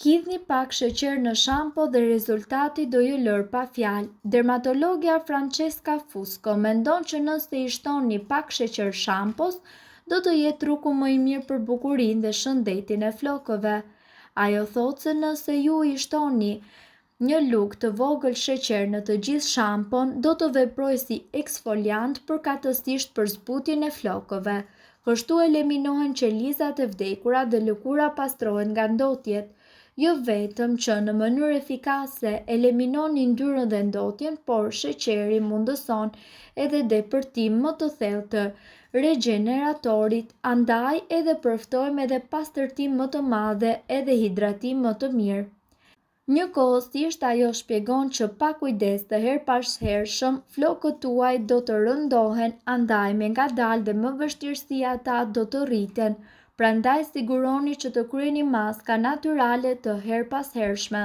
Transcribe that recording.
Hidhni pak sheqer në shampo dhe rezultati do ju lërë pa fjalë. Dermatologja Francesca Fusco mendon që nëse i shtoni pak sheqer shampos, do të jetë truku më i mirë për bukurinë dhe shëndetin e flokëve. Ajo thotë se nëse ju i shtoni një lugë të vogël sheqer në të gjithë shampon, do të veprojë si eksfoliant përkatësisht për zbutjen e flokëve. Kështu eliminohen qelizat e vdekura dhe lëkura pastrohen nga ndotjet. Jo vetëm që në mënyrë efikase eliminon yndyrën dhe ndotjen, por sheqeri mundëson edhe depërtim më të thellë të regeneratorit, andaj edhe përftojmë edhe pastërtim më të madhe edhe hidratim më të mirë. Njëkohësisht ajo shpjegon që pa kujdes të herpashershëm, flokët tuaj do të rëndohen, andaj me ngadalë dhe më vështirësi ata do të rriten. Prandaj siguroni që të kryeni maska natyrale të herpashershme.